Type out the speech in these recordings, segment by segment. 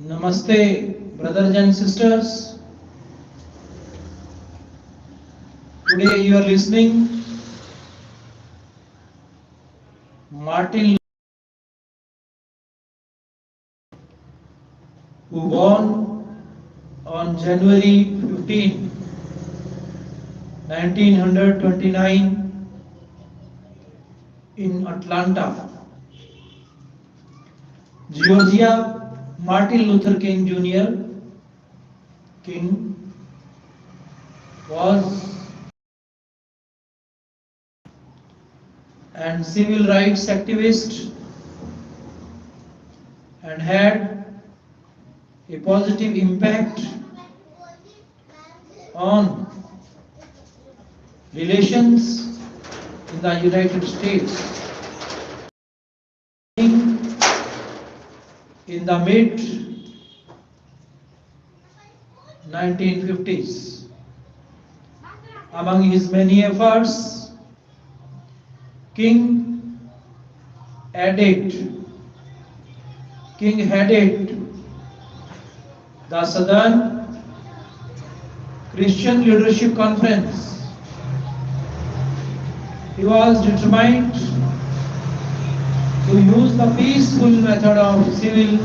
Namaste, brothers and sisters. Today you are listening Martin, who born on January 15, 1929 in Atlanta, Georgia. Martin Luther King Jr. King was and civil rights activist and had a positive impact on relations in the United States. In the mid 1950s, among his many efforts, King headed the Southern Christian Leadership Conference. He was determined to use the peaceful method of civil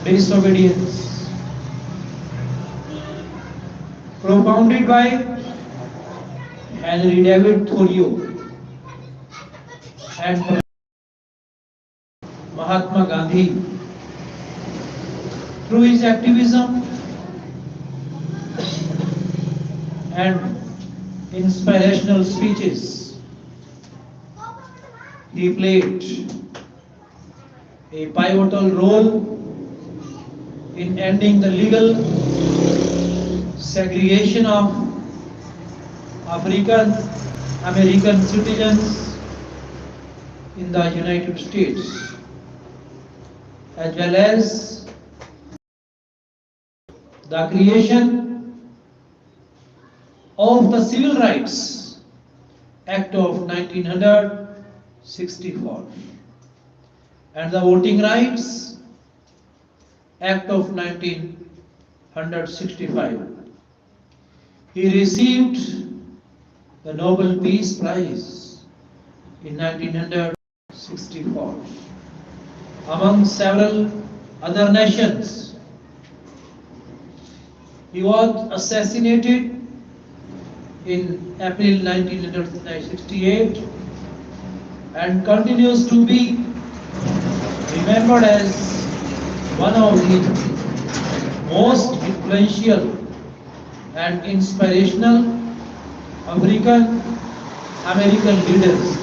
disobedience, propounded by Henry David Thoreau and Mahatma Gandhi. Through his activism and inspirational speeches, he played a pivotal role in ending the legal segregation of African American citizens in the United States, as well as the creation of the Civil Rights Act of 1964 and the Voting Rights Act of 1965. He received the Nobel Peace Prize in 1964, among several other nations. He was assassinated in April 1968 and continues to be remembered as one of the most influential and inspirational African American leaders.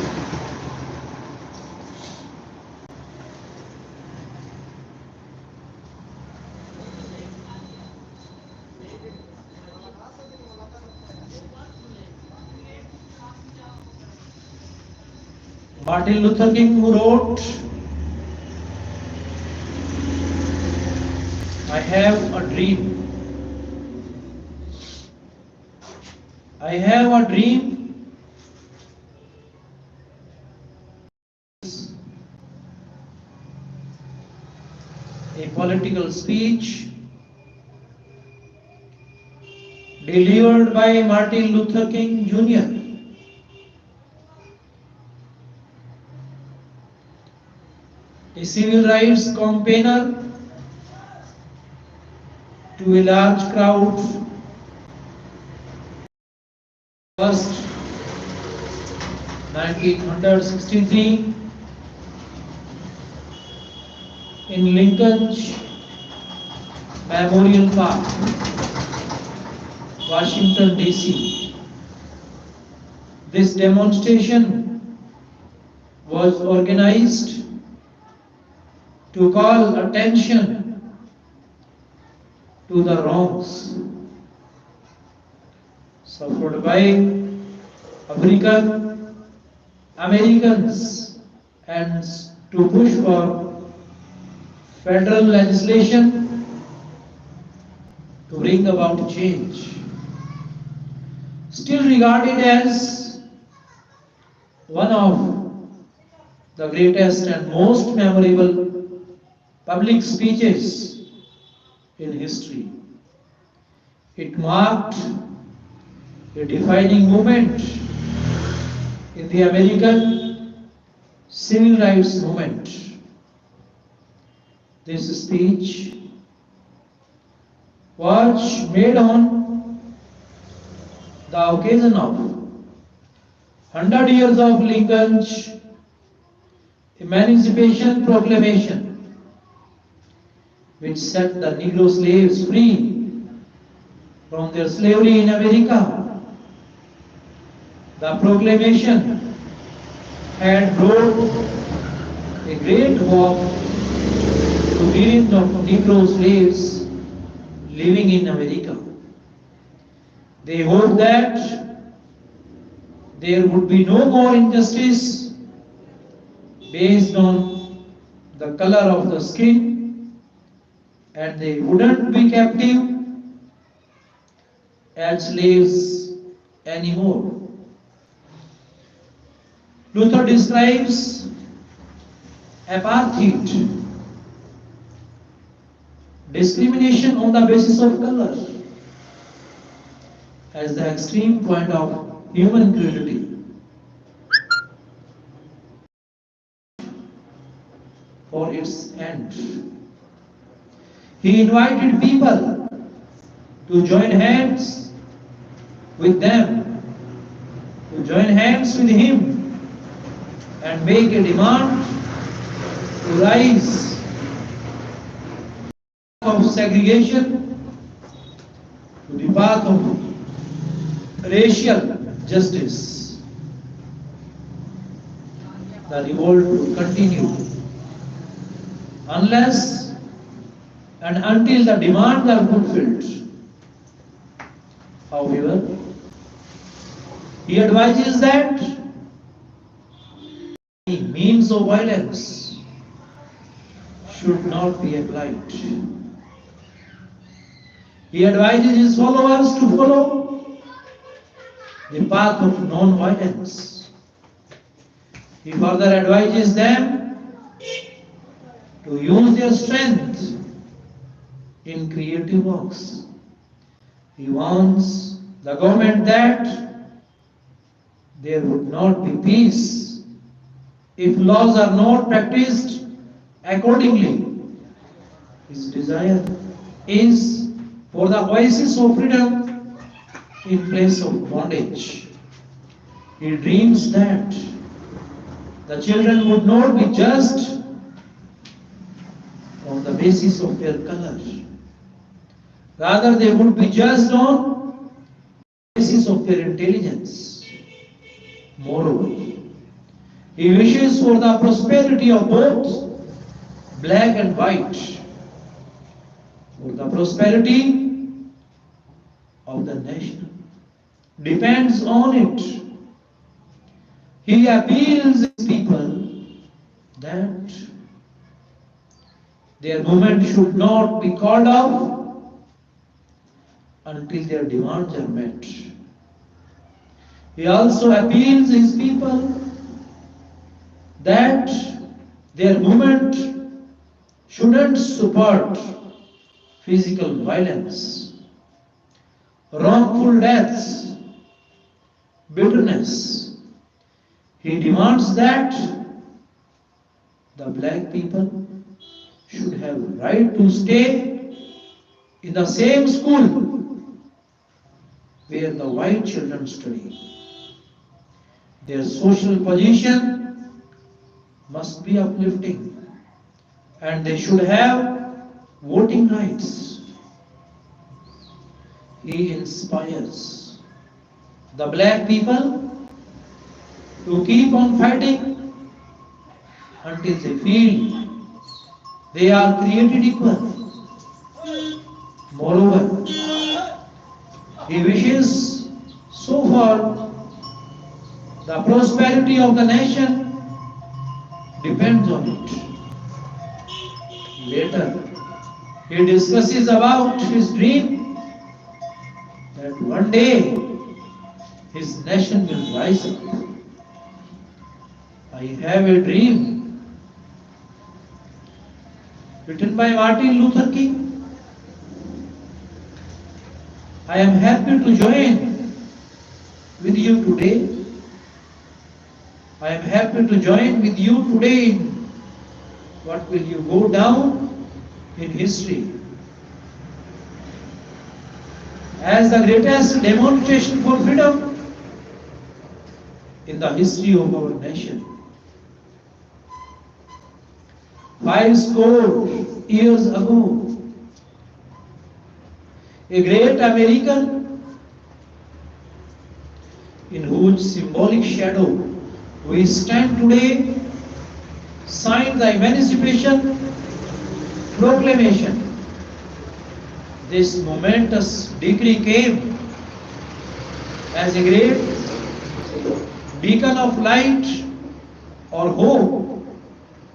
Martin Luther King, who wrote, "I have a dream. I have a dream a political speech delivered by Martin Luther King Jr., a civil rights campaigner, to a large crowd. First, 1963, in Lincoln's Memorial Park, Washington, D.C. This demonstration was organized to call attention to the wrongs suffered by African Americans and to push for federal legislation to bring about change. Still regarded as one of the greatest and most memorable public speeches in history. It marked a defining moment in the American civil rights movement. This speech was made on the occasion of 100 years of Lincoln's Emancipation Proclamation, which set the Negro slaves free from their slavery in America. The proclamation had brought a great hope to millions of Negro slaves living in America. They hoped that there would be no more injustice based on the color of the skin, and they wouldn't be captive as slaves anymore. Luther describes apartheid, discrimination on the basis of color, as the extreme point of human cruelty. For its end, he invited people to join hands with them, to join hands with him, and make a demand to rise of segregation to the path of racial justice. The revolt will continue unless and until the demands are fulfilled. However, he advises that any means of violence should not be applied. He advises his followers to follow the path of non-violence. He further advises them to use their strength in creative works. He warns the government that there would not be peace if laws are not practiced accordingly. His desire is for the oasis of freedom in place of bondage. He dreams that the children would not be judged on the basis of their color. Rather, they would be judged on the basis of their intelligence. Moreover, he wishes for the prosperity of both black and white, for the prosperity of the nation depends on it. He appeals to people that their movement should not be called off until their demands are met. He also appeals to his people that their movement shouldn't support physical violence, wrongful deaths, bitterness. He demands that the black people should have right to stay in the same school where the white children study. Their social position must be uplifting, and they should have voting rights. He inspires the black people to keep on fighting until they feel they are created equal. Moreover, he wishes so for the prosperity of the nation depends on it. Later, he discusses about his dream that one day his nation will rise up I have a dream, written by Martin Luther King. I am happy to join with you today. I am happy to join with you today in what will you go down in history as the greatest demonstration for freedom in the history of our nation. 50 years ago, a great American in whose symbolic shadow we stand today signed the Emancipation Proclamation. This momentous decree came as a great beacon of light or hope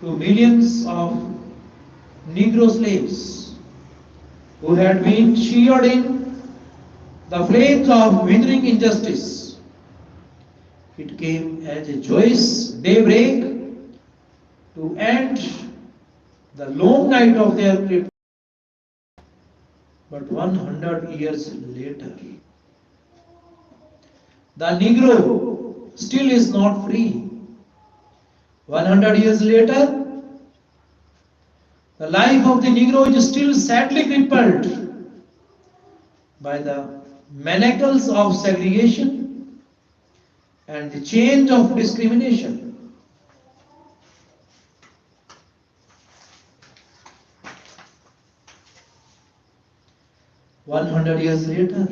to millions of Negro slaves who had been seared in the flames of withering injustice. It came as a joyous daybreak to end the long night of their preparation. But 100 years later, the Negro still is not free. 100 years later, the life of the Negro is still sadly crippled by the manacles of segregation and the chains of discrimination. 100 years later,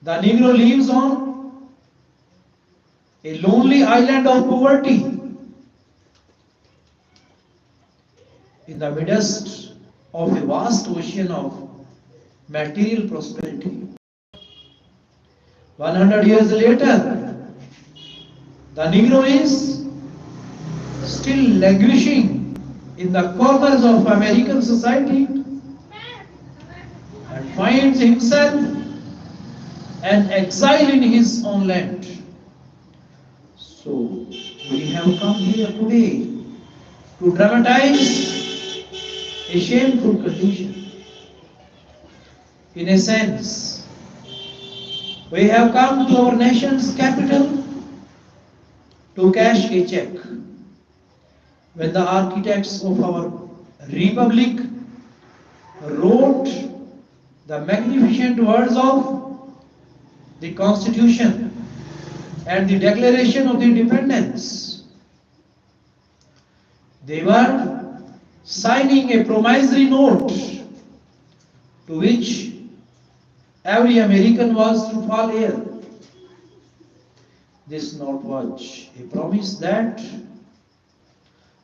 the Negro lives on a lonely island of poverty in the midst of a vast ocean of material prosperity. 100 years later, the Negro is still languishing in the corners of American society and finds himself an exile in his own land. So we have come here today to dramatize a shameful condition. In a sense, we have come to our nation's capital to cash a check. When the architects of our republic wrote the magnificent words of the Constitution and the Declaration of Independence, they were signing a promissory note to which every American was to fall heir. This note was a promise that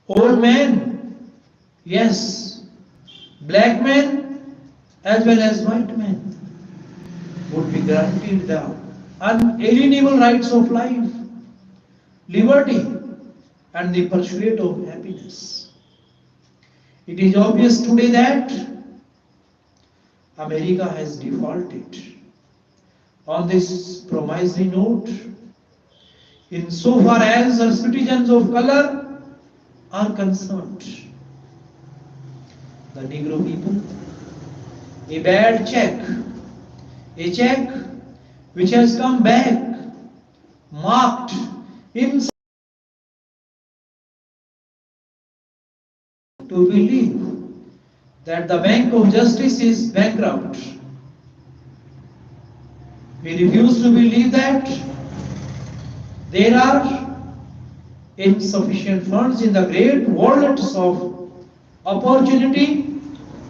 all men, yes, black men as well as white men, would be granted the unalienable rights of life, liberty, and the pursuit of happiness. It is obvious today that America has defaulted on this promissory note insofar as her citizens of color are concerned. The Negro people, a bad check, a check which has come back marked in to believe that the Bank of Justice is bankrupt. We refuse to believe that there are insufficient funds in the great wallets of opportunity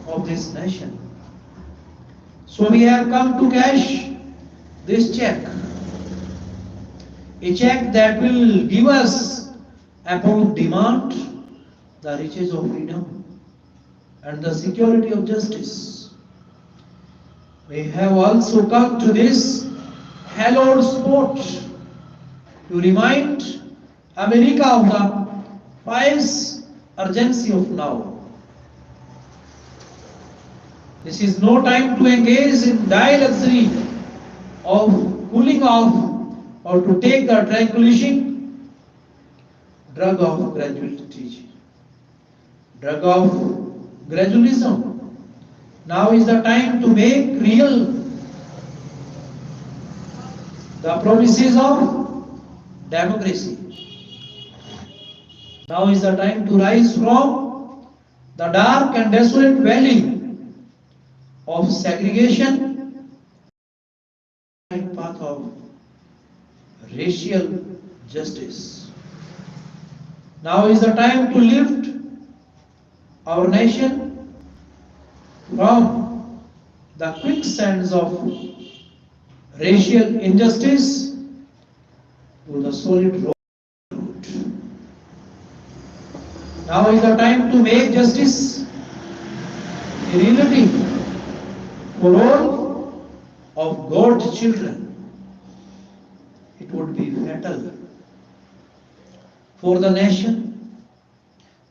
of this nation. So we have come to cash this check, a check that will give us upon demand the riches of freedom and the security of justice. We have also come to this hallowed spot to remind America of the pious urgency of now. This is no time to engage in dire luxury of cooling off or to take the tranquilizing drug of graduality, drug of gradualism. Now is the time to make real the promises of democracy. Now is the time to rise from the dark and desolate valley of segregation and path of racial justice. Now is the time to lift our nation from the quicksands of racial injustice to the solid road. Now is the time to make justice a reality for all of God's children. It would be fatal for the nation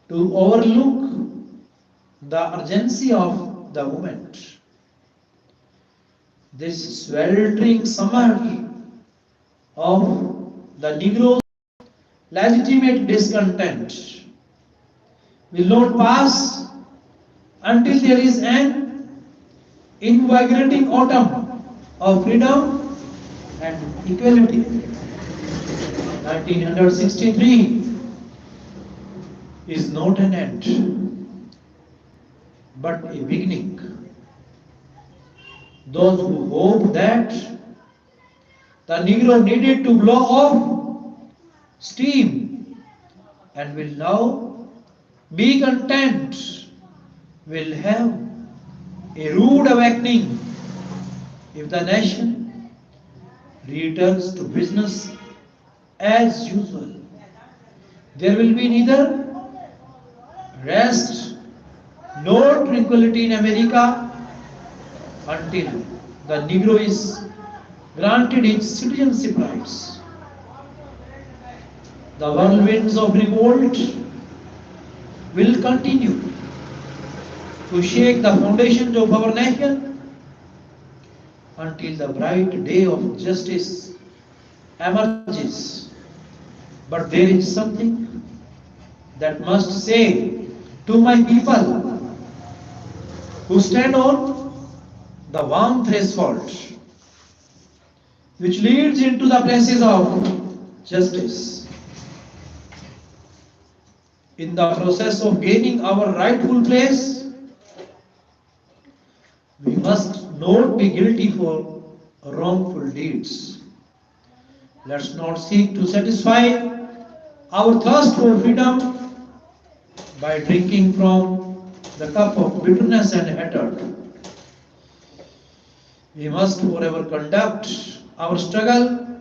to overlook the urgency of the moment. This sweltering summer of the Negro's legitimate discontent will not pass until there is an invigorating autumn of freedom and equality. 1963 is not an end, but a beginning. Those who hope that the Negro needed to blow off steam and will now be content will have a rude awakening if the nation returns to business as usual. There will be neither rest nor tranquility in America until the Negro is granted its citizenship rights. The whirlwinds of revolt will continue to shake the foundations of our nation until the bright day of justice emerges. But there is something that must say to my people who stand on the warm threshold which leads into the places of justice. In the process of gaining our rightful place, we must not be guilty for wrongful deeds. Let's not seek to satisfy our thirst for freedom by drinking from the cup of bitterness and hatred. We must forever conduct our struggle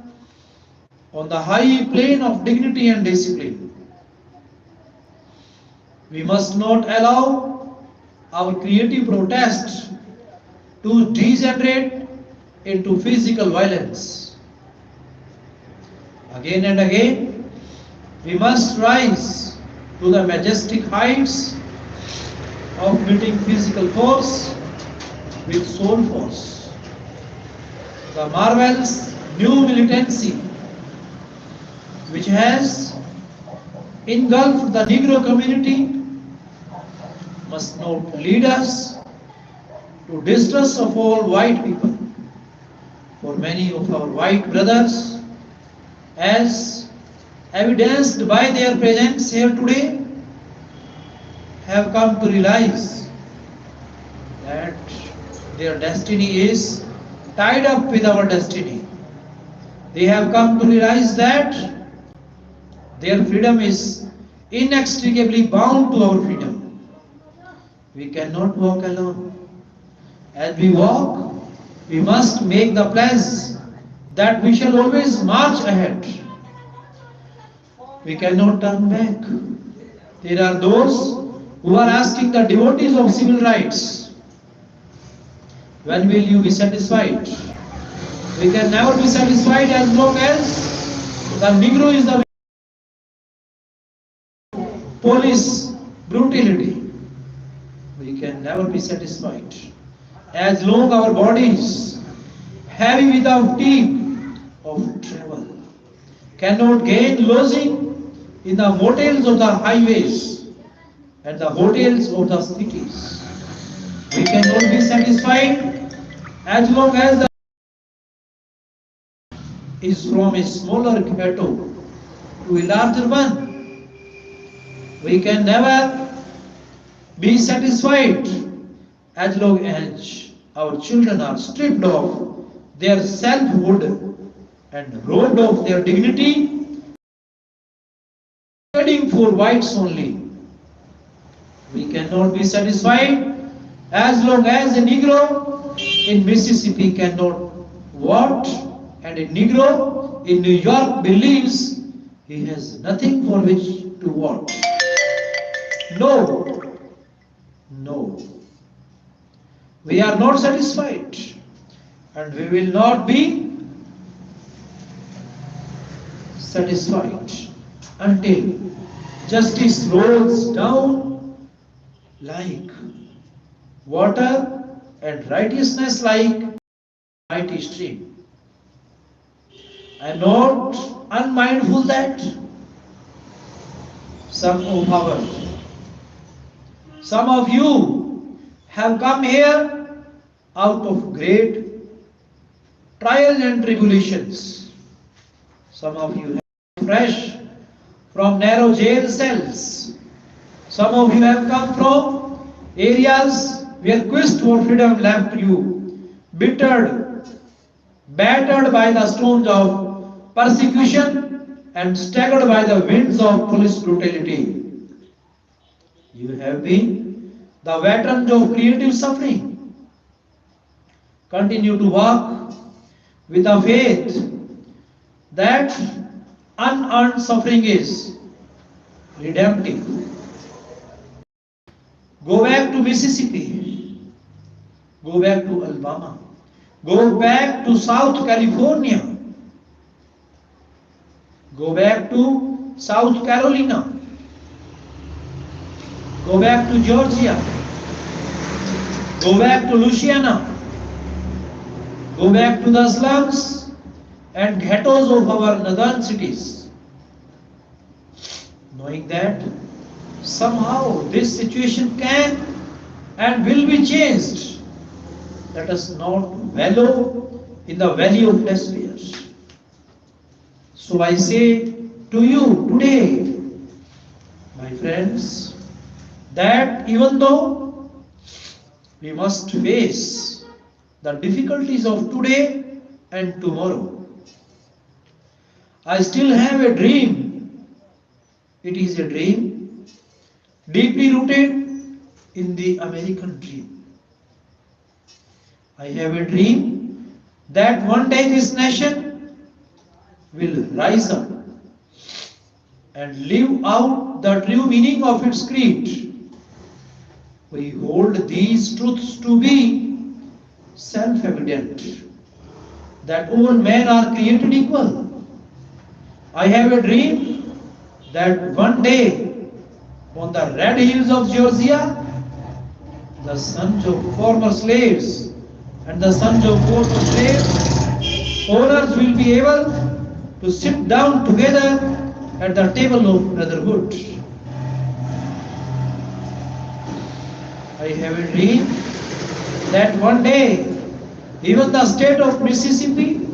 on the high plane of dignity and discipline. We must not allow our creative protest to degenerate into physical violence. Again and again, we must rise to the majestic heights of meeting physical force with soul force. The marvelous new militancy which has engulfed the Negro community must not lead us to distrust of all white people. For many of our white brothers, as evidenced by their presence here today, have come to realize that their destiny is tied up with our destiny. They have come to realize that their freedom is inextricably bound to our freedom. We cannot walk alone. As we walk, we must make the pledge that we shall always march ahead. We cannot turn back. There are those who are asking the devotees of civil rights, when will you be satisfied? We can never be satisfied as long as the Negro is the police brutality. We can never be satisfied as long our bodies heavy without team of travel cannot gain lodging in the motels of the highways and the hotels of the cities. We cannot be satisfied as long as the is from a smaller ghetto to a larger one. We can never be satisfied as long as our children are stripped of their selfhood and robbed of their dignity, studying for whites only. We cannot be satisfied as long as a Negro in Mississippi cannot vote and a Negro in New York believes he has nothing for which to vote. No, no. We are not satisfied and we will not be satisfied until justice rolls down like water and righteousness like mighty stream. I am not unmindful that some of you have come here out of great trials and tribulations. Some of you have fresh from narrow jail cells. Some of you have come from areas where quest for freedom left you bittered, battered by the storms of persecution and staggered by the winds of police brutality. You have been the veterans of creative suffering. Continue to walk with a faith that unearned suffering is redemptive. Go back to Mississippi. Go back to Alabama. Go back to South California. Go back to South Carolina. Go back to Georgia. Go back to Louisiana. Go back to the slums and ghettos of our northern cities. Knowing that somehow this situation can and will be changed. Let us not wallow in the valley of despair. So I say to you today, my friends, that even though we must face the difficulties of today and tomorrow, I still have a dream. It is a dream deeply rooted in the American dream. I have a dream that one day this nation will rise up and live out the true meaning of its creed. We hold these truths to be self-evident, that all men are created equal. I have a dream that one day on the red hills of Georgia, the sons of former slaves and the sons of former slaves owners will be able to sit down together at the table of brotherhood. I have a dream that one day even the state of Mississippi,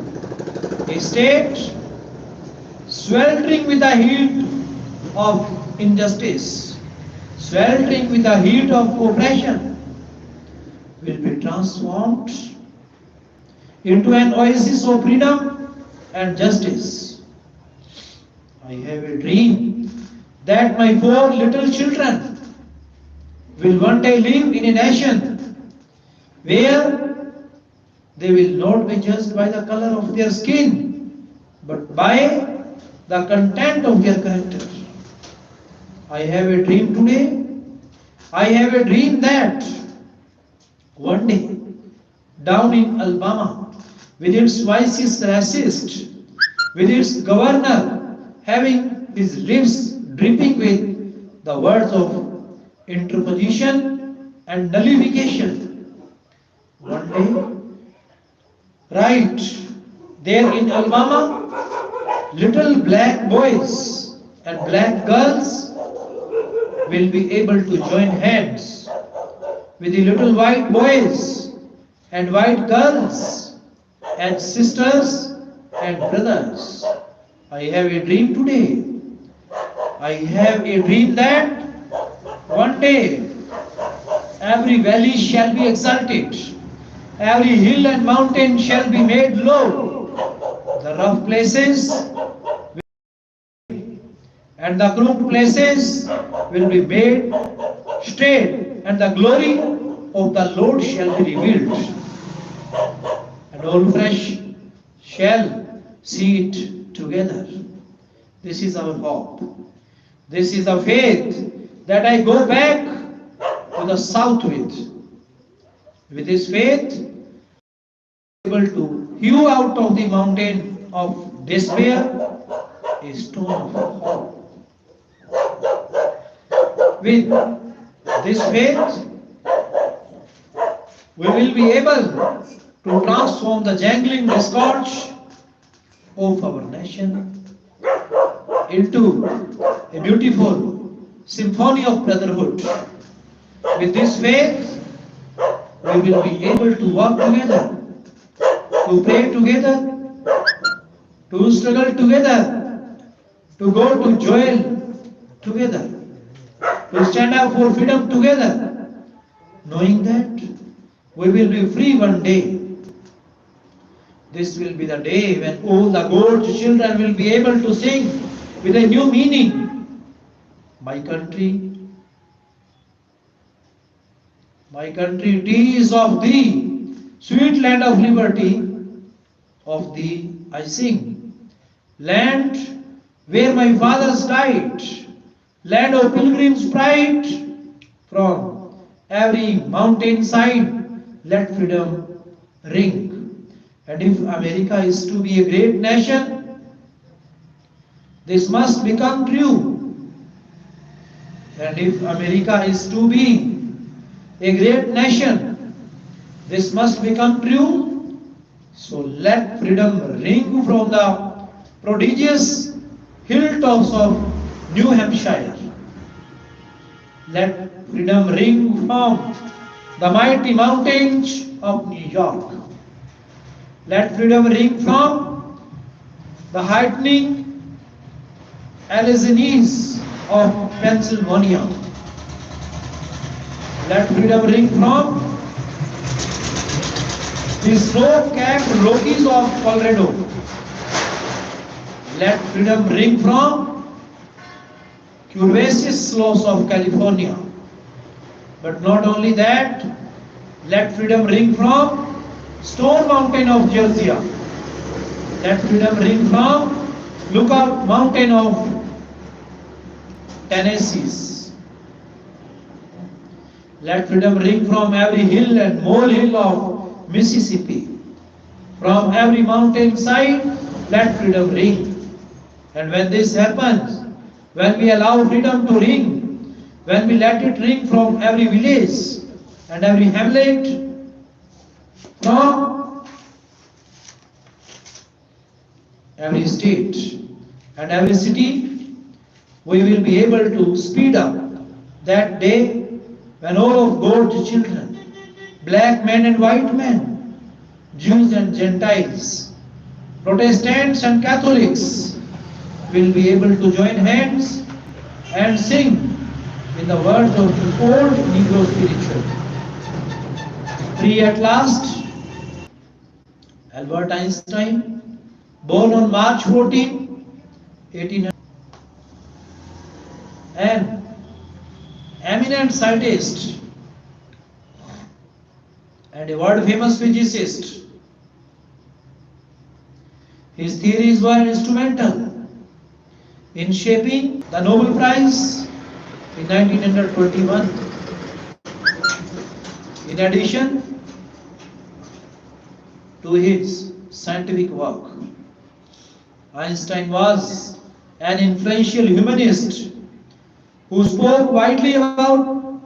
a state sweltering with the heat of injustice, sweltering with the heat of oppression, will be transformed into an oasis of freedom and justice. I have a dream that my 4 little children will one day live in a nation where they will not be judged by the color of their skin, but by the content of their character. I have a dream today. I have a dream that one day down in Alabama, with its vices racist, with its governor having his lips dripping with the words of interposition and nullification. One day, right there in Alabama, little black boys and black girls will be able to join hands with the little white boys and white girls as sisters and brothers. I have a dream today. I have a dream that one day every valley shall be exalted, every hill and mountain shall be made low, the rough places and the crooked places will be made straight, and the glory of the Lord shall be revealed, and all flesh shall see it together. This is our hope. This is the faith that I go back to the south with. With this faith, able to hew out of the mountain of despair a stone of hope. With this faith, we will be able to transform the jangling discords of our nation into a beautiful symphony of brotherhood. With this faith, we will be able to work together, to pray together, to struggle together, to go to jail together, to stand up for freedom together, knowing that we will be free one day. This will be the day when all the God's children will be able to sing with a new meaning. My country, it is of thee, sweet land of liberty, of thee I sing. Land where my fathers died, land of pilgrims' pride, from every mountain side let freedom ring. And if America is to be a great nation, this must become true. And if America is to be a great nation, this must become true. So let freedom ring from the prodigious hilltops of New Hampshire. Let freedom ring from the mighty mountains of New York. Let freedom ring from the heightening Alleghenies of Pennsylvania. Let freedom ring from the snow-capped Rockies of Colorado. Let freedom ring from curvaceous slopes of California. But not only that, let freedom ring from Stone Mountain of Georgia. Let freedom ring from Lookout Mountain of Tennessee. Let freedom ring from every hill and molehill of Mississippi. From every mountain side, let freedom ring. And when this happens, when we allow freedom to ring, when we let it ring from every village and every hamlet, from every state and every city, we will be able to speed up that day when all of God's children, black men and white men, Jews and Gentiles, Protestants and Catholics, will be able to join hands and sing in the words of the old Negro spiritual. Free at last. Albert Einstein, born on March 14, 1800, an eminent scientist and a world-famous physicist. His theories were instrumental in shaping the Nobel Prize in 1921. In addition to his scientific work, Einstein was an influential humanist who spoke widely about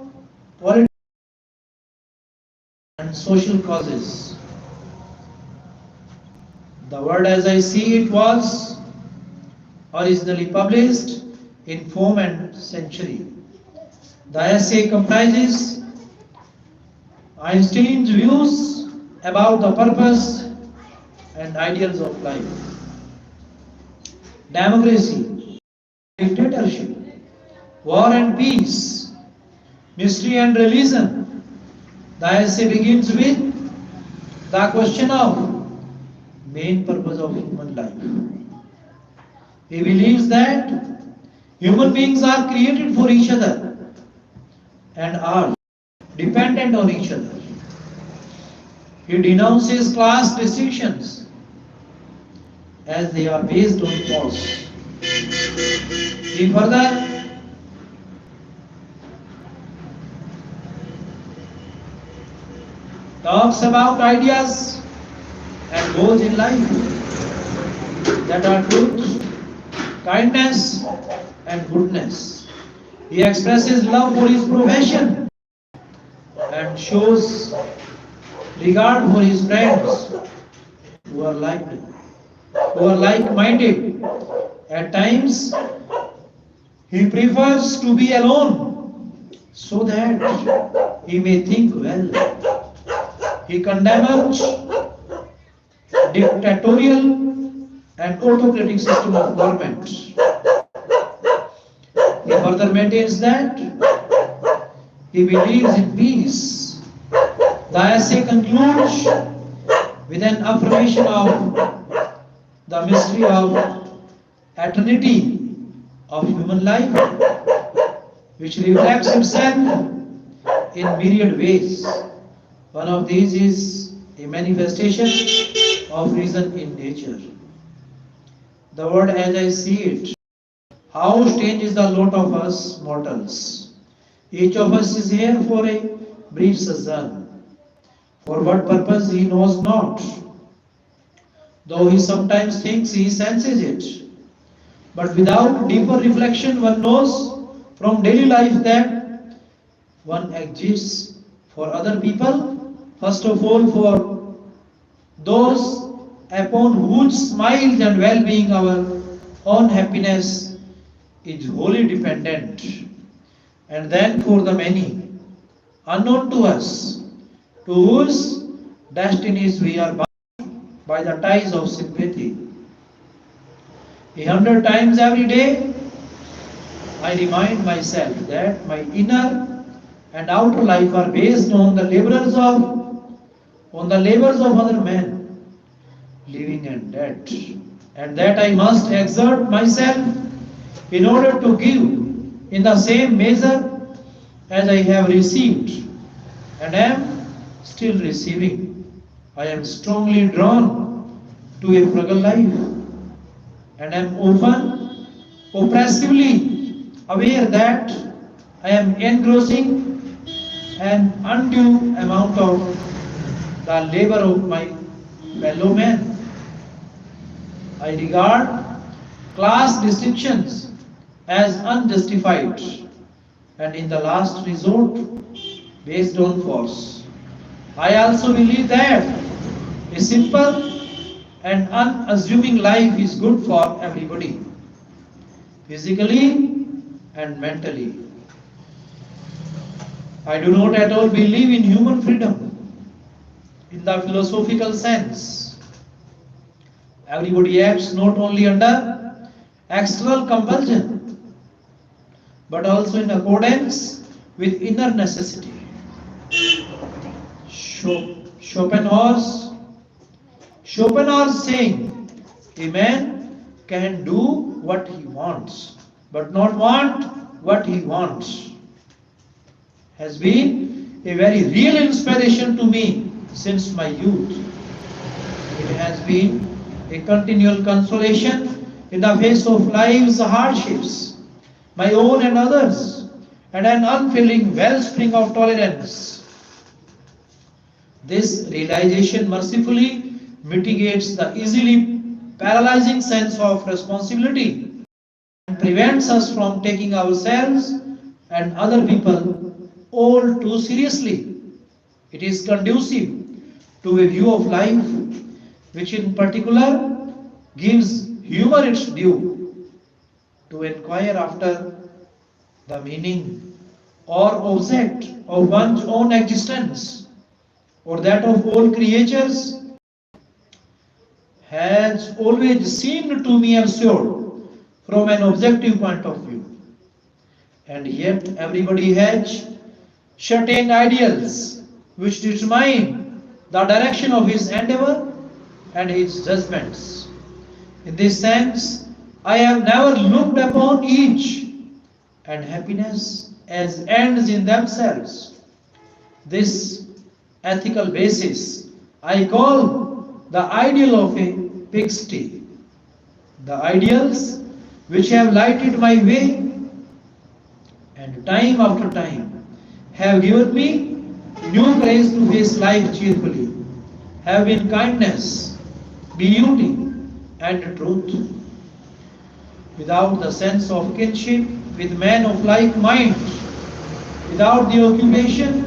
politics and social causes. The World as I See It was originally published in form and century. The essay comprises Einstein's views about the purpose and ideals of life, democracy, dictatorship, war and peace, mystery and religion. The essay begins with the question of main purpose of human life. He believes that human beings are created for each other and are dependent on each other. He denounces class distinctions as they are based on false. He further talks about ideas and goals in life that are truth, kindness, and goodness. He expresses love for his profession and shows regard for his friends who are like-minded. At times, he prefers to be alone so that he may think well. He condemns dictatorial and autocratic system of government. He further maintains that he believes in peace. The essay concludes with an affirmation of the mystery of eternity of human life, which reflects itself in myriad ways. One of these is a manifestation of reason in nature. The word as I see it, how strange is the lot of us mortals. Each of us is here for a brief sojourn. For what purpose he knows not, though he sometimes thinks he senses it. But without deeper reflection, one knows from daily life that one exists for other people, first of all for those upon whose smiles and well-being our own happiness is wholly dependent, and then for the many, unknown to us, to whose destinies we are bound by the ties of sympathy. 100 times every day, I remind myself that my inner and outer life are based on the labors of other men, living and dead, and that I must exert myself in order to give in the same measure as I have received and am still receiving. I am strongly drawn to a frugal life and am often oppressively aware that I am engrossing an undue amount of the labor of my fellow men. I regard class distinctions as unjustified and in the last resort based on force. I also believe that a simple and unassuming life is good for everybody, physically and mentally. I do not at all believe in human freedom in the philosophical sense. Everybody acts not only under external compulsion, but also in accordance with inner necessity. Schopenhauer's saying, a man can do what he wants, but not want what he wants, has been a very real inspiration to me since my youth. It has been a continual consolation in the face of life's hardships, my own and others, and an unfailing wellspring of tolerance. This realization mercifully mitigates the easily paralyzing sense of responsibility and prevents us from taking ourselves and other people all too seriously. It is conducive to a view of life which in particular gives humor its due. to inquire after the meaning or object of one's own existence or that of all creatures has always seemed to me absurd from an objective point of view. And yet everybody has certain ideals which determine the direction of his endeavor and his judgments. In this sense, I have never looked upon each and happiness as ends in themselves. This ethical basis I call the ideal of a pigsty. The ideals which have lighted my way and time after time have given me new courage to face life cheerfully, have been kindness, beauty, and truth. Without the sense of kinship with men of like mind, without the occupation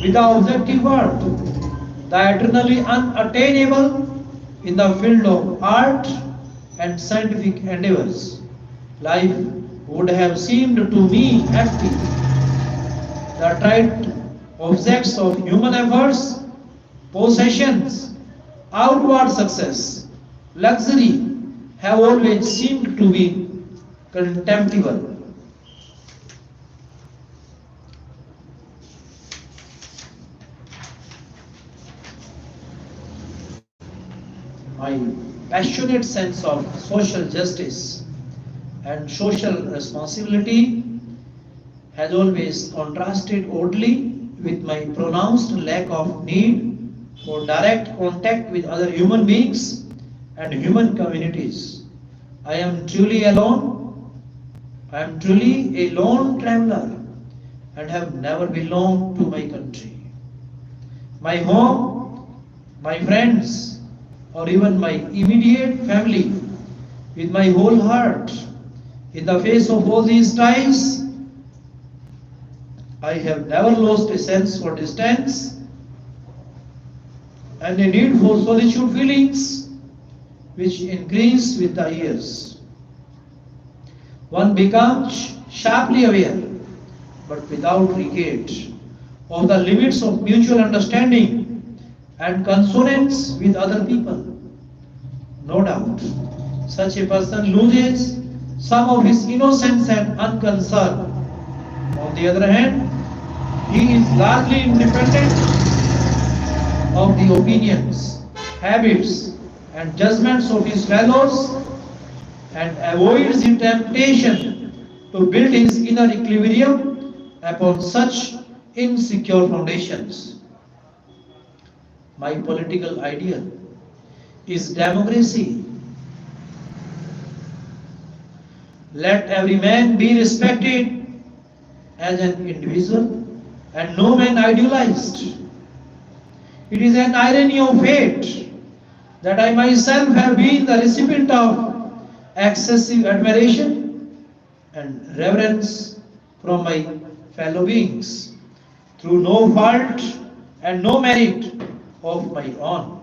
with the objective world, the eternally unattainable in the field of art and scientific endeavors, life would have seemed to me empty. The trite objects of human efforts, possessions, outward success, luxury have always seemed to be contemptible. My passionate sense of social justice and social responsibility has always contrasted oddly with my pronounced lack of need for direct contact with other human beings and human communities. I am truly alone. I am truly a lone traveler and have never belonged to my country. My home, my friends, or even my immediate family, with my whole heart, in the face of all these ties, I have never lost a sense for distance and a need for solitude feelings which increase with the years. One becomes sharply aware, but without regret, of the limits of mutual understanding and consonance with other people. No doubt, such a person loses some of his innocence and unconcern. On the other hand, he is largely independent of the opinions, habits, and judgments of his fellows and avoids the temptation to build his inner equilibrium upon such insecure foundations. My political ideal is democracy. Let every man be respected as an individual and no man idealized. It is an irony of fate that I myself have been the recipient of excessive admiration and reverence from my fellow beings through no fault and no merit of my own.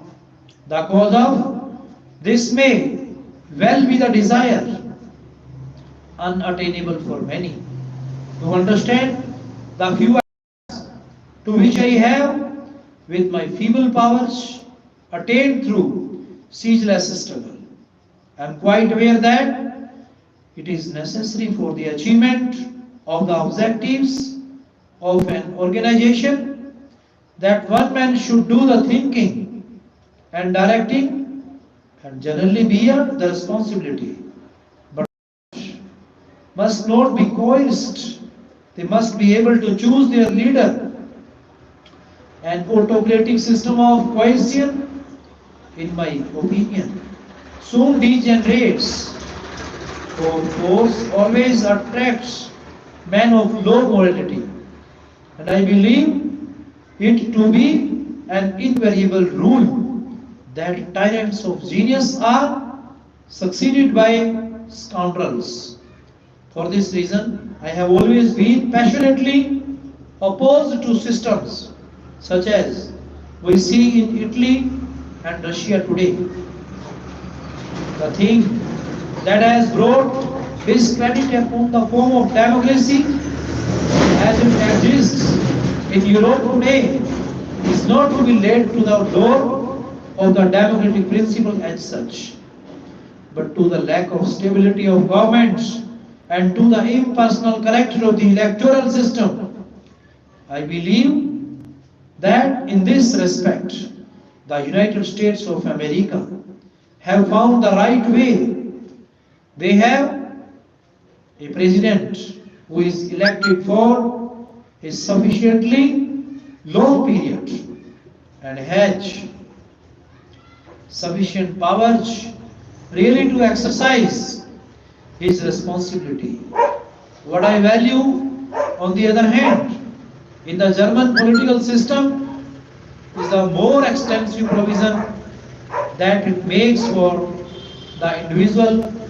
The cause of this may well be the desire, unattainable for many, to understand the few to which I have, with my feeble powers, attained through ceaseless struggle. I am quite aware that it is necessary for the achievement of the objectives of an organization that one man should do the thinking and directing and generally bear the responsibility, but must not be coerced. They must be able to choose their leader. An autocratic system of coercion, in my opinion, soon degenerates, for force always attracts men of low morality, and I believe it to be an invariable rule that tyrants of genius are succeeded by scoundrels. For this reason, I have always been passionately opposed to systems such as we see in Italy and Russia today. The thing that has brought His credit upon the form of democracy as it exists in Europe today is not to be laid to the door of the democratic principle as such, but to the lack of stability of governments and to the impersonal character of the electoral system. I believe that in this respect, the United States of America have found the right way. They have a president who is elected for a sufficiently long period and has sufficient powers really to exercise his responsibility. What I value, on the other hand, in the German political system is the more extensive provision that it makes for the individual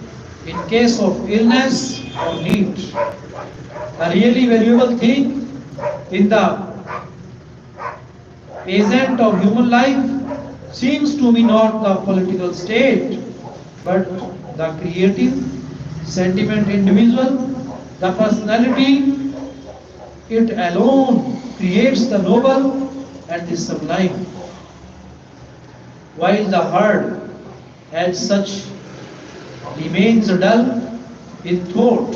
in case of illness or need. The really valuable thing in the present of human life seems to be not the political state, but the creative, sentient individual, the personality. It alone creates the noble and the sublime, while the heart as such remains dull in thought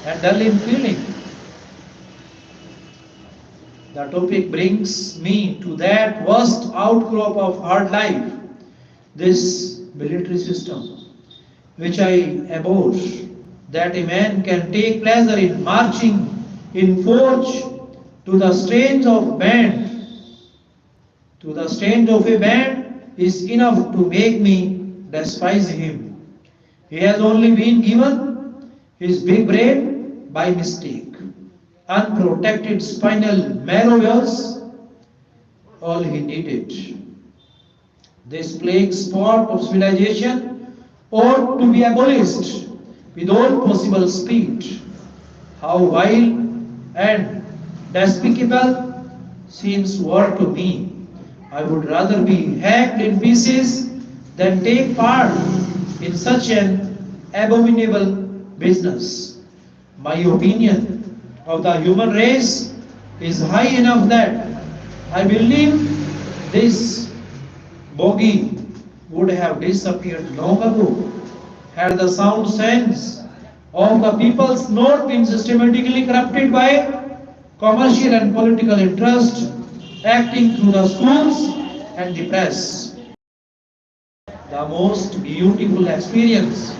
and dull in feeling. The topic brings me to that vast outcrop of hard life, this military system, which I abhor, that a man can take pleasure in marching in forge to the strains of band, to the strains of a band is enough to make me despise him. He has only been given his big brain by mistake. Unprotected spinal marrow was all he needed. This plague spot of civilization ought to be abolished with all possible speed. How vile and despicable seems war to me. I would rather be hacked in pieces than take part in such an abominable business. My opinion of the human race is high enough that I believe this bogey would have disappeared long ago had the sound sense of the people's not been systematically corrupted by commercial and political interest acting through the schools and the press. The most beautiful experience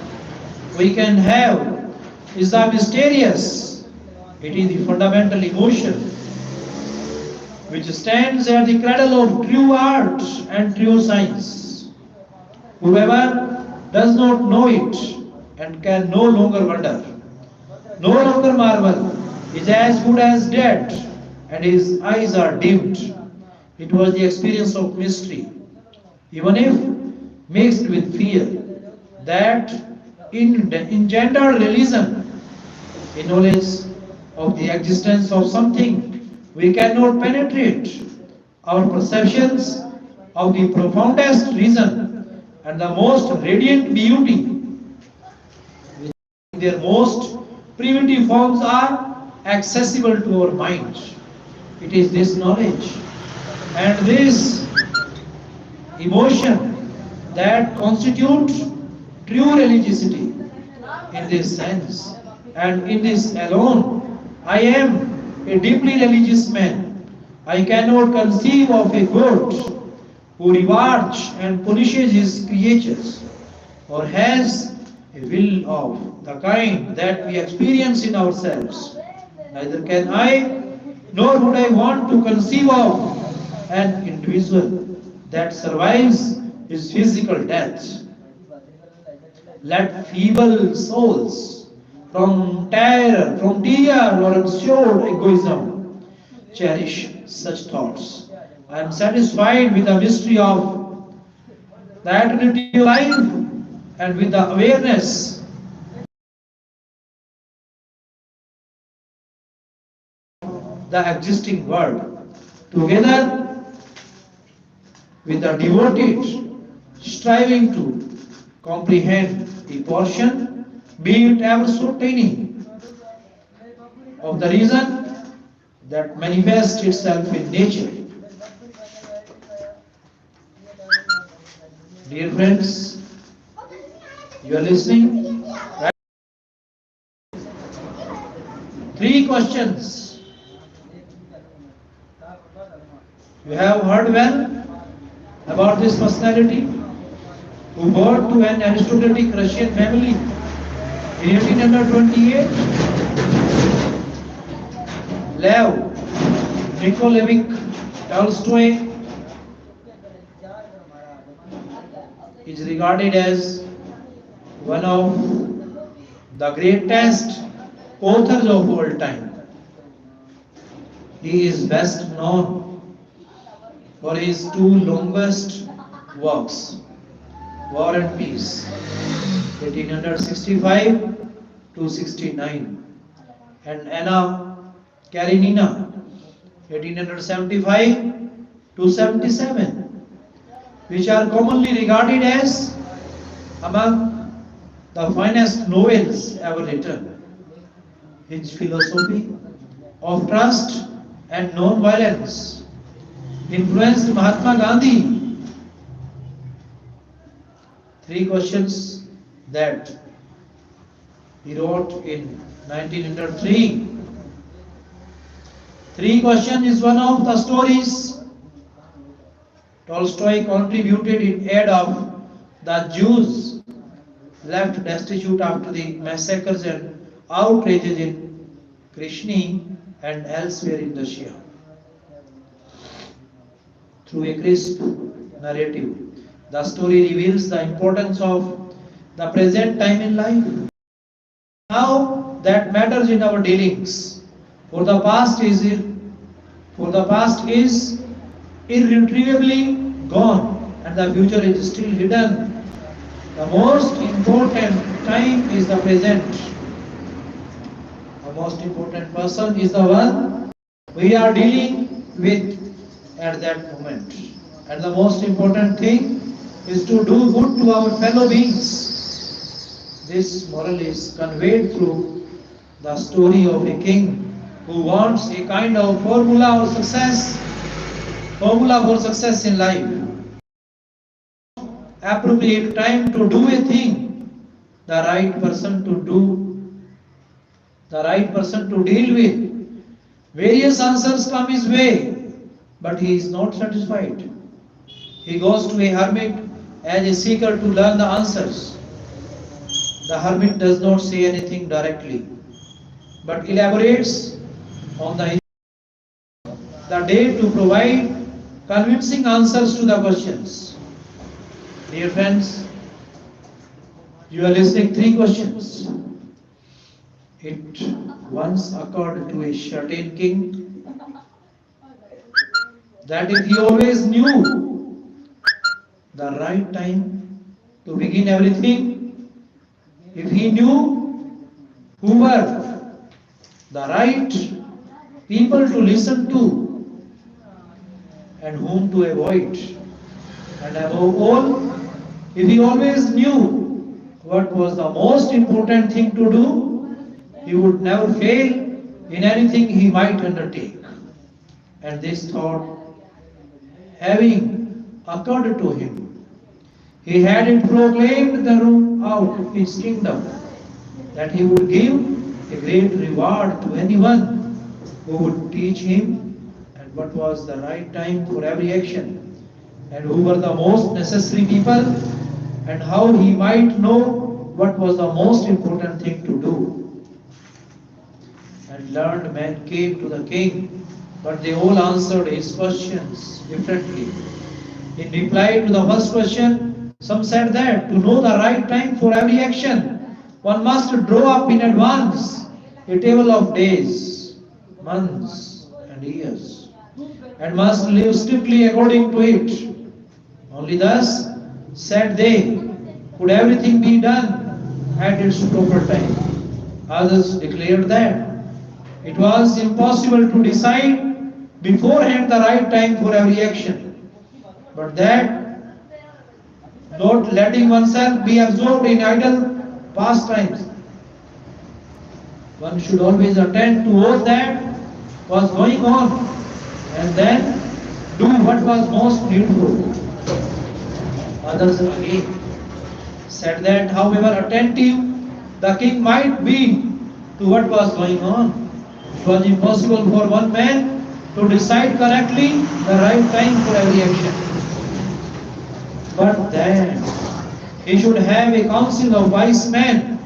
we can have is the mysterious. It is the fundamental emotion which stands at the cradle of true art and true science. Whoever does not know it and can no longer wonder, no longer marvel, is as good as dead and his eyes are dimmed. It was the experience of mystery, even if mixed with fear, that engendered realism, a knowledge of the existence of something we cannot penetrate, our perceptions of the profoundest reason and the most radiant beauty, which in their most primitive forms are accessible to our mind. It is this knowledge and this emotion that constitute true religiosity. In this sense, and in this alone, I am a deeply religious man. I cannot conceive of a God who rewards and punishes his creatures, or has a will of the kind that we experience in ourselves. Neither can I, nor would I want to conceive of an individual that survives his physical death. Let feeble souls from terror, from tear or absurd egoism cherish such thoughts. I am satisfied with the mystery of the eternity of life and with the awareness of the existing world, together with the devoted striving to comprehend a portion be it ever so tiny, of the reason that manifests itself in nature. Dear friends, you are listening? Right? Three questions. You have heard well about this personality who born to an aristocratic Russian family in 1828. Lev Nikolaevich Tolstoy is regarded as one of the greatest authors of all time. He is best known for his two longest works, War and Peace, 1865 to 69, and Anna Karenina, 1875 to 77, which are commonly regarded as among the finest novels ever written. His philosophy of trust and non-violence influenced Mahatma Gandhi. Three questions that he wrote in 1903. Three questions is one of the stories Tolstoy contributed in aid of the Jews left destitute after the massacres and outrages in Krishny and elsewhere in Russia. Through a crisp narrative, the story reveals the importance of the present time in life. Now that matters in our dealings. For the past is irretrievably gone, and the future is still hidden. The most important time is the present. The most important person is the one we are dealing with at that moment. And the most important thing is to do good to our fellow beings. This moral is conveyed through the story of a king who wants a kind of formula for success in life. Appropriate time to do a thing, the right person to deal with. Various answers come his way, but he is not satisfied. He goes to a hermit as a seeker to learn the answers. The hermit does not say anything directly, but elaborates on the day to provide convincing answers to the questions. Dear friends, you are listening three questions. It once occurred to a certain king that if he always knew the right time to begin everything, if he knew who were the right people to listen to and whom to avoid, and above all, if he always knew what was the most important thing to do, he would never fail in anything he might undertake. And this thought having occurred to him, he had it proclaimed throughout his kingdom that he would give a great reward to anyone who would teach him and what was the right time for every action, and who were the most necessary people, and how he might know what was the most important thing to do. And learned men came to the king, but they all answered his questions differently. In reply to the first question, some said that to know the right time for every action, one must draw up in advance a table of days, months, and years, and must live strictly according to it. Only thus, said they, could everything be done at its proper time. Others declared that it was impossible to decide beforehand the right time for every action, but that not letting oneself be absorbed in idle pastimes One should always attend to all that was going on and then do what was most needful. Others again said that however attentive the king might be to what was going on, it was impossible for one man to decide correctly the right time for every action. But then he should have a council of wise men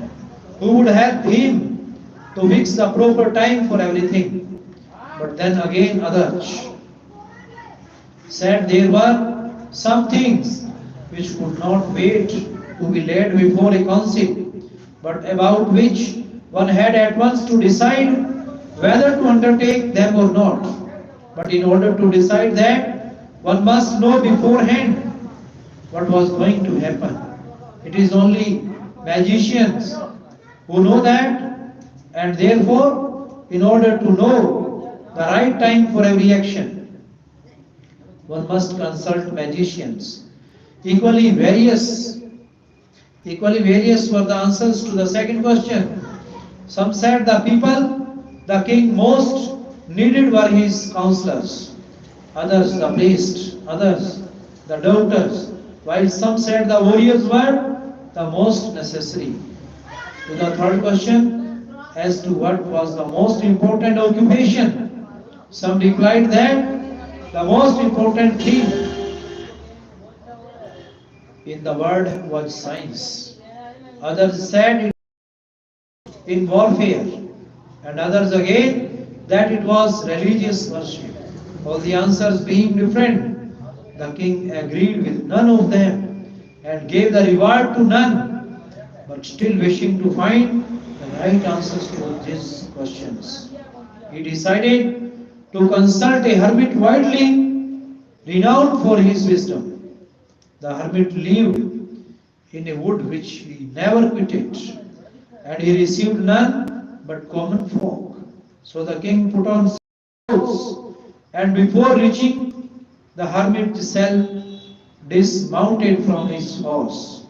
who would help him to fix the proper time for everything. But then again others said there were some things which could not wait to be laid before a council, but about which one had at once to decide whether to undertake them or not. But in order to decide that, one must know beforehand what was going to happen. It is only magicians who know that, and therefore, in order to know the right time for every action, one must consult magicians. Equally various were the answers to the second question. Some said the people the king most needed were his counselors, others the priest, others the doubters, while some said the warriors were the most necessary. To the third question, as to what was the most important occupation, some replied that the most important thing in the world was science. Others said in warfare, and others again that it was religious worship. All the answers being different, the king agreed with none of them and gave the reward to none, but still wishing to find the right answers to these questions, he decided to consult a hermit widely renowned for his wisdom. The hermit lived in a wood which he never quitted, and he received none but common folk. So the king put on clothes, and before reaching the hermit's cell, dismounted from his horse,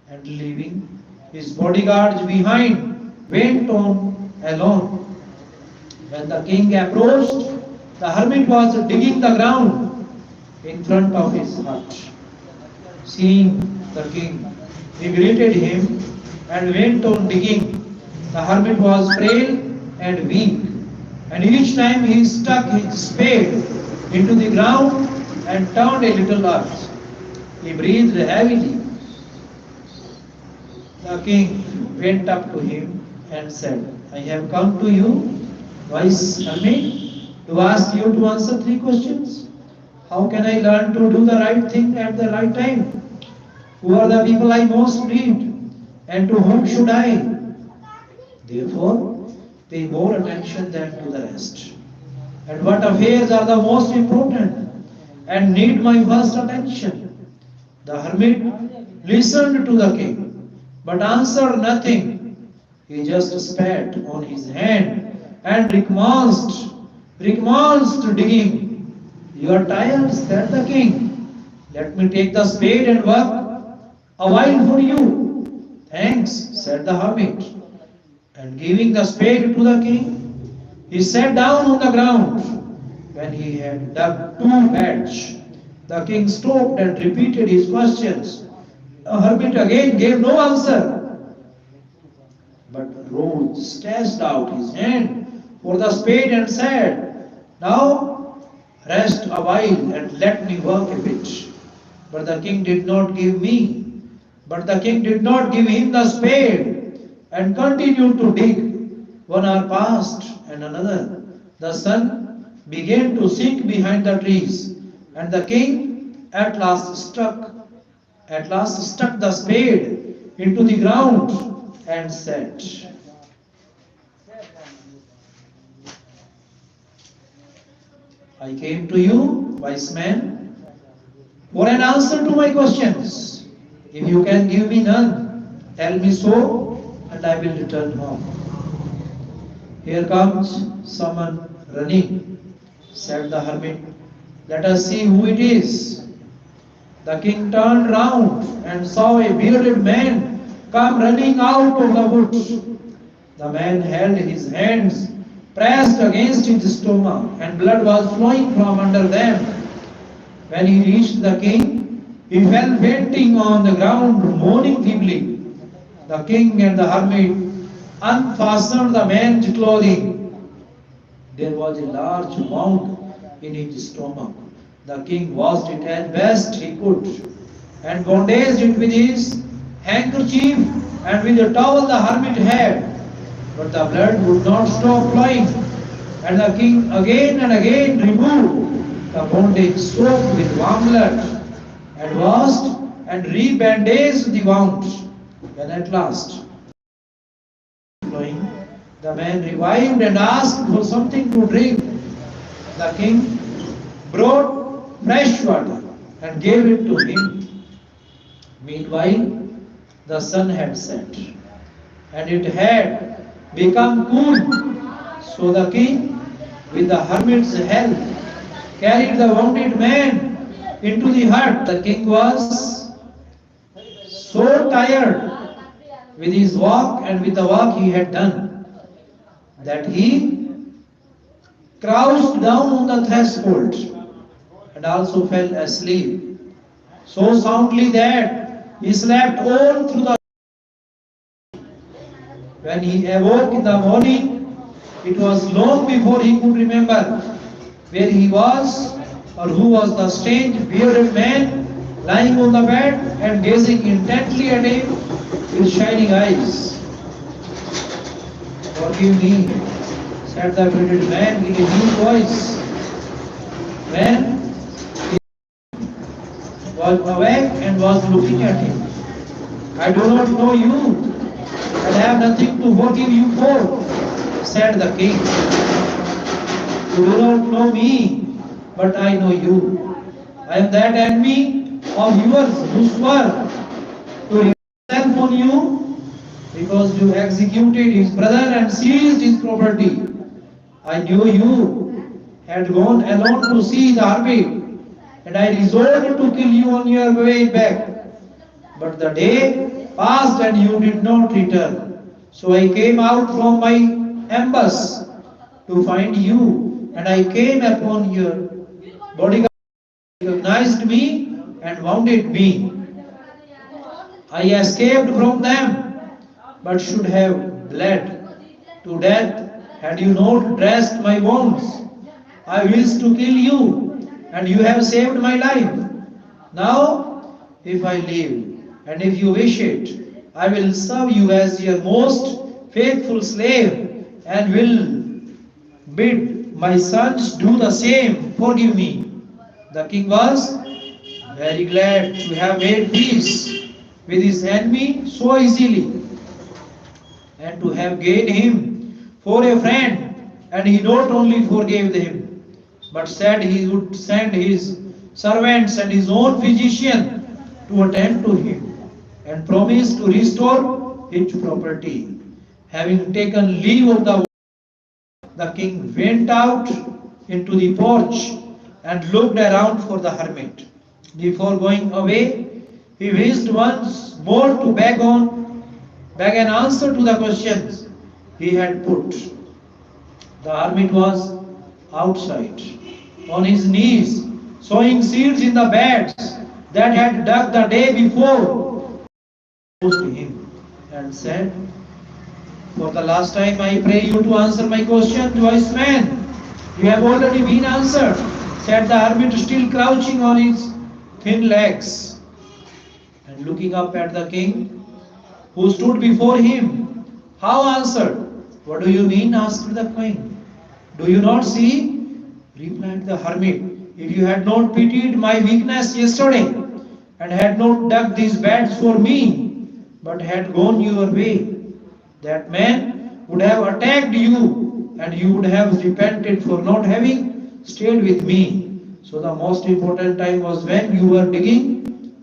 and leaving his bodyguards behind, went on alone. When the king approached, the hermit was digging the ground in front of his hut. Seeing the king, he greeted him and went on digging. The hermit was frail and weak, and each time he stuck his spade into the ground and turned a little earth. He breathed heavily. The king went up to him and said, I have come to you, wise hermit, to ask you to answer 3 questions. How can I learn to do the right thing at the right time? Who are the people I most need? And to whom should I, therefore, pay more attention than to the rest? And what affairs are the most important and need my first attention? The hermit listened to the king, but answered nothing. He just spat on his hand and recommenced digging. You are tired, said the king. Let me take the spade and work a while for you. Thanks, said the hermit. And giving the spade to the king, he sat down on the ground. When he had dug 2 beds, the king stopped and repeated his questions. The hermit again gave no answer, but rose, stretched out his hand for the spade and said, Now rest a while and let me work a bit. But the king did not give him the spade and continued to dig. 1 hour passed and another. The sun began to sink behind the trees, and the king at last stuck the spade into the ground and said, I came to you, wise man, for an answer to my questions. If you can give me none, tell me so, and I will return home. Here comes someone running, said the hermit. Let us see who it is. The king turned round and saw a bearded man come running out of the woods. The man held his hands pressed against his stomach, and blood was flowing from under them. When he reached the king, he fell fainting on the ground, moaning feebly. The king and the hermit unfastened the man's clothing. There was a large wound in his stomach. The king washed it as best he could and bandaged it with his handkerchief and with the towel the hermit had. But the blood would not stop flowing, and the king again and again removed the bondage soaked with warm blood and washed and rebandaged the wounds. When at last flowing, the man revived and asked for something to drink. The king brought fresh water and gave it to him. Meanwhile, the sun had set, and it had become cool. So the king, with the hermit's help, carried the wounded man into the hut. The king was so tired with his walk and with the work he had done that he crouched down on the threshold and also fell asleep so soundly that he slept all through the night. When he awoke in the morning, it was long before he could remember where he was or who was the strange bearded man lying on the bed and gazing intently at him with shining eyes. "Forgive me," said the bearded man in a deep voice. When he was awake and was looking at him, "I do not know you and have nothing to forgive you for," said the king. "You do not know me, but I know you. I am that enemy of yours who swore to himself on you because you executed his brother and seized his property. I knew you had gone alone to see the hermit, and I resolved to kill you on your way back. But the day passed and you did not return. So I came out from my ambush to find you, and I came upon your bodyguard, recognized me and wounded me. I escaped from them, but should have bled to death had you not dressed my wounds. I wished to kill you, and you have saved my life. Now, if I live, and if you wish it, I will serve you as your most faithful slave, and will bid my sons do the same. Forgive me." The king was very glad to have made peace with his enemy so easily, and to have gained him for a friend. And he not only forgave him, but said he would send his servants and his own physician to attend to him, and promised to restore his property. Having taken leave of the king went out into the porch and looked around for the hermit. Before going away, he wished once more to beg an answer to the questions he had put. The hermit was outside, on his knees, sowing seeds in the beds that had dug the day before. He to him and said, "For the last time I pray you to answer my question, wise man. You have already been answered," said the hermit, still crouching on his thin legs. And looking up at the king, who stood before him, "How answered? What do you mean?" asked the king. "Do you not see?" replied the hermit. "If you had not pitied my weakness yesterday, and had not dug these beds for me, but had gone your way, that man would have attacked you, and you would have repented for not having stayed with me. So the most important time was when you were digging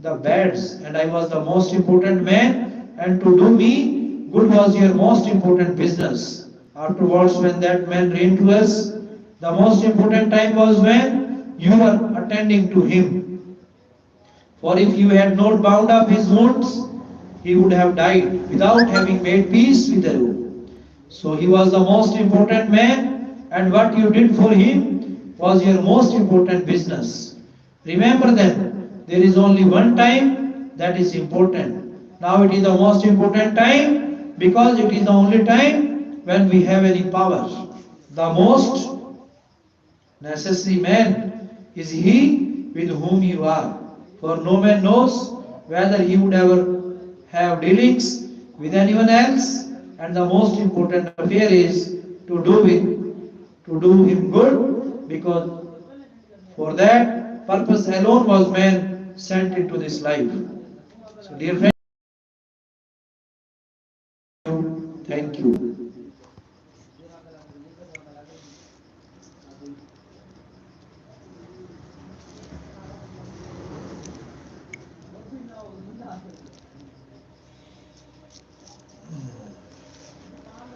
the beds, and I was the most important man, and to do me good was your most important business. Afterwards, when that man reigned to us, the most important time was when you were attending to him. For if you had not bound up his wounds, he would have died without having made peace with you. So he was the most important man, and what you did for him was your most important business. Remember that there is only one time that is important. Now it is the most important time because it is the only time when we have any power. The most necessary man is he with whom you are. For no man knows whether he would ever have dealings with anyone else, and the most important affair is to do him good, because for that purpose alone was man sent into this life. So dear friends, thank you.